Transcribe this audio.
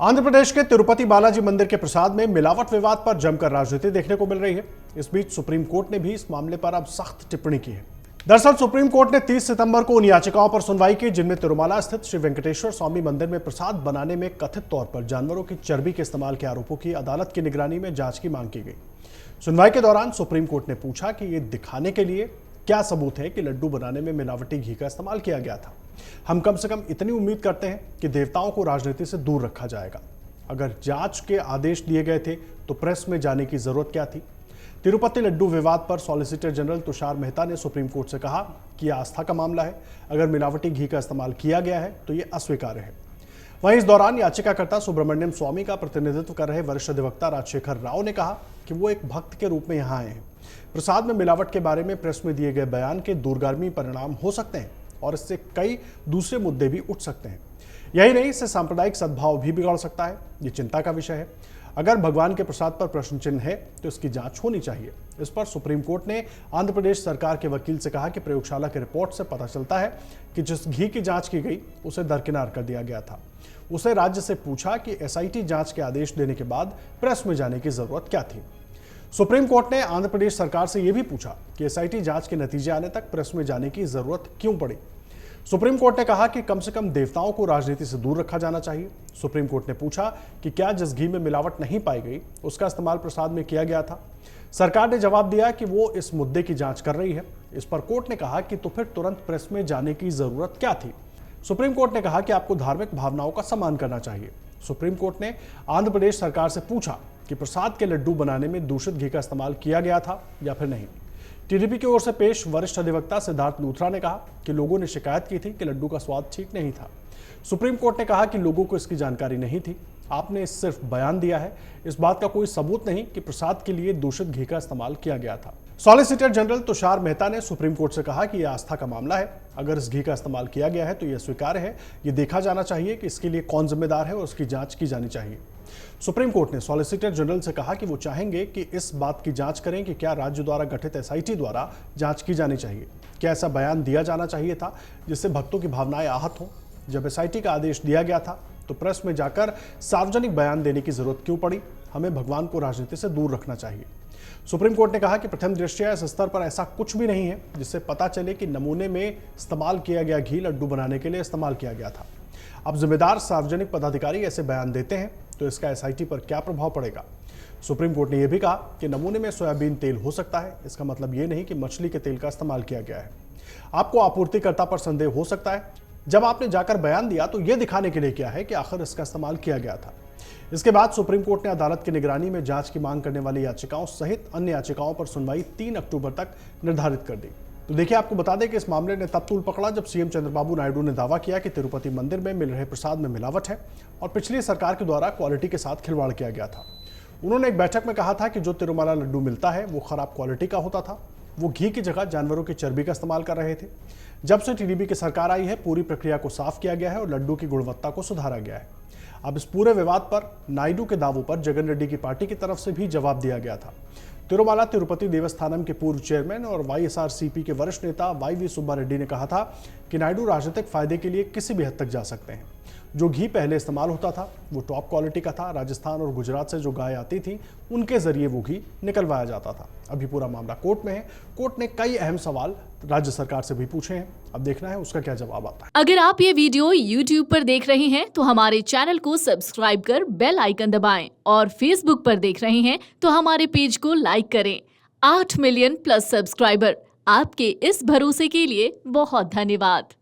आंध्र प्रदेश के तिरुपति बालाजी मंदिर के प्रसाद में मिलावट विवाद पर जमकर राजनीति देखने को मिल रही है। इस बीच सुप्रीम कोर्ट ने भी इस मामले पर अब सख्त टिप्पणी की है। दरअसल सुप्रीम कोर्ट ने 30 सितंबर को उन याचिकाओं पर सुनवाई की जिनमें तिरुमला स्थित श्री वेंकटेश्वर स्वामी मंदिर में प्रसाद बनाने में कथित तौर पर जानवरों की चर्बी के इस्तेमाल के आरोपों की अदालत की निगरानी में जांच की मांग की गई। सुनवाई के दौरान सुप्रीम कोर्ट ने पूछा कि ये दिखाने के लिए क्या सबूत है कि लड्डू बनाने में मिलावटी घी का इस्तेमाल किया गया था। हम कम से कम इतनी उम्मीद करते हैं कि देवताओं को राजनीति से दूर रखा जाएगा। अगर जांच के आदेश दिए गए थे तो प्रेस में जाने की जरूरत क्या थी। तिरुपति लड्डू विवाद पर सॉलिसिटर जनरल तुषार मेहता ने सुप्रीम कोर्ट से कहा कि यह आस्था का मामला है। अगर मिलावटी घी का इस्तेमाल किया गया है तो यह अस्वीकार्य है। वहीं इस दौरान याचिकाकर्ता सुब्रमण्यम स्वामी का प्रतिनिधित्व कर रहे वरिष्ठ अधिवक्ता राजशेखर राव ने कहा कि वो एक भक्त के रूप में यहां आए हैं। प्रसाद में मिलावट के बारे में प्रेस में दिए गए बयान के दूरगामी परिणाम हो सकते हैं और इससे कई दूसरे मुद्दे भी उठ सकते हैं। यही नहीं, इससे सांप्रदायिक सद्भाव भी बिगड़ सकता है। ये चिंता का विषय है। अगर भगवान के प्रसाद पर प्रश्न चिन्ह है तो इसकी जांच होनी चाहिए। इस पर सुप्रीम कोर्ट ने आंध्र प्रदेश सरकार के वकील से कहा कि प्रयोगशाला की रिपोर्ट से पता चलता है कि जिस घी की जांच की गई उसे दरकिनार कर दिया गया था। उसे राज्य से पूछा कि एसआईटी जांच के आदेश देने के बाद प्रेस में जाने की जरूरत क्या थी। सुप्रीम कोर्ट ने आंध्र प्रदेश सरकार से यह भी पूछा कि एसआईटी जांच के नतीजे आने तक प्रेस में जाने की जरूरत क्यों पड़ी। सुप्रीम कोर्ट ने कहा कि कम से कम देवताओं को राजनीति से दूर रखा जाना चाहिए। सुप्रीम कोर्ट ने पूछा कि क्या जिस घी में मिलावट नहीं पाई गई उसका इस्तेमाल प्रसाद में किया गया था। सरकार ने जवाब दिया कि वो इस मुद्दे की जांच कर रही है। इस पर कोर्ट ने कहा कि तो फिर तुरंत प्रेस में जाने की जरूरत क्या थी। सुप्रीम कोर्ट ने कहा कि आपको धार्मिक भावनाओं का सम्मान करना चाहिए। सुप्रीम कोर्ट ने आंध्र प्रदेश सरकार से पूछा कि प्रसाद के लड्डू बनाने में दूषित घी का इस्तेमाल किया गया था या फिर नहीं। टीडीपी की ओर से पेश वरिष्ठ अधिवक्ता सिद्धार्थ लूथरा ने कहा कि लोगों ने शिकायत की थी कि लड्डू का स्वाद ठीक नहीं था। सुप्रीम कोर्ट ने कहा कि लोगों को इसकी जानकारी नहीं थी। आपने सिर्फ बयान दिया है, इस बात का कोई सबूत नहीं कि प्रसाद के लिए दूषित घी का इस्तेमाल किया गया था। सॉलिसिटर जनरल तुषार मेहता ने सुप्रीम कोर्ट से कहा कि यह आस्था का मामला है। अगर इस घी का इस्तेमाल किया गया है तो यह स्वीकार्य है। यह देखा जाना चाहिए कि इसके लिए कौन जिम्मेदार है और उसकी जांच की जानी चाहिए। सुप्रीम कोर्ट ने सॉलिसिटर जनरल से कहा कि वो चाहेंगे कि इस बात की जांच करें कि क्या राज्य द्वारा गठित एसआईटी द्वारा जांच की जानी चाहिए। क्या ऐसा बयान दिया जाना चाहिए था जिससे भक्तों की भावनाएं आहत हों। जब एसआईटी का आदेश दिया गया था तो प्रेस में जाकर सार्वजनिक बयान देने की जरूरत क्यों पड़ी। हमें भगवान को राजनीति से दूर रखना चाहिए। सुप्रीम कोर्ट ने कहा कि प्रथम दृष्टया इस स्तर पर ऐसा कुछ भी नहीं है जिससे पता चले कि नमूने में इस्तेमाल किया गया घी लड्डू बनाने के लिए इस्तेमाल किया गया था। अब जिम्मेदार सार्वजनिक पदाधिकारी ऐसे बयान देते हैं तो इसका एसआईटी पर क्या प्रभाव पड़ेगा। सुप्रीम कोर्ट ने यह भी कहा कि नमूने में सोयाबीन तेल हो सकता है। इसका मतलब यह नहीं कि मछली के तेल का इस्तेमाल किया गया है। आपको आपूर्तिकर्ता पर संदेह हो सकता है। जब आपने जाकर बयान दिया तो यह दिखाने के लिए किया है कि आखिर इसका इस्तेमाल किया गया था। इसके बाद सुप्रीम कोर्ट ने अदालत की निगरानी में जांच की मांग करने वाली याचिकाओं सहित अन्य याचिकाओं पर सुनवाई 3 अक्टूबर तक निर्धारित कर दी। तो देखिए, आपको बता दें कि इस मामले ने तब तूल पकड़ा जब सीएम चंद्रबाबू नायडू ने दावा किया कि तिरुपति मंदिर में मिल रहे प्रसाद में मिलावट है और पिछली सरकार के द्वारा क्वालिटी के साथ खिलवाड़ किया गया था। उन्होंने एक बैठक में कहा था कि जो तिरुमला लड्डू मिलता है वो खराब क्वालिटी का होता था। वो घी की जगह जानवरों की चर्बी का इस्तेमाल कर रहे थे। जब से टीडीपी की सरकार आई है पूरी प्रक्रिया को साफ किया गया है और लड्डू की गुणवत्ता को सुधारा गया है। अब इस पूरे विवाद पर नायडू के दावों पर जगन रेड्डी की पार्टी की तरफ से भी जवाब दिया गया था। तिरुमला तिरुपति देवस्थानम के पूर्व चेयरमैन और वाईएसआरसीपी के वरिष्ठ नेता वाईवी सुब्बा रेड्डी ने कहा था कि नायडू राजनीतिक फायदे के लिए किसी भी हद तक जा सकते हैं। जो घी पहले इस्तेमाल होता था वो टॉप क्वालिटी का था। राजस्थान और गुजरात से जो गाय आती थी उनके जरिए वो घी निकलवाया जाता था। अभी पूरा मामला कोर्ट में है। कोर्ट ने कई अहम सवाल राज्य सरकार से भी पूछे हैं। अब देखना है उसका क्या जवाब आता है। अगर आप ये वीडियो YouTube पर देख रहे हैं तो हमारे चैनल को सब्सक्राइब कर बेल आइकन दबाएं और Facebook पर देख रहे हैं तो हमारे पेज को लाइक करें। 8 मिलियन प्लस सब्सक्राइबर, आपके इस भरोसे के लिए बहुत धन्यवाद।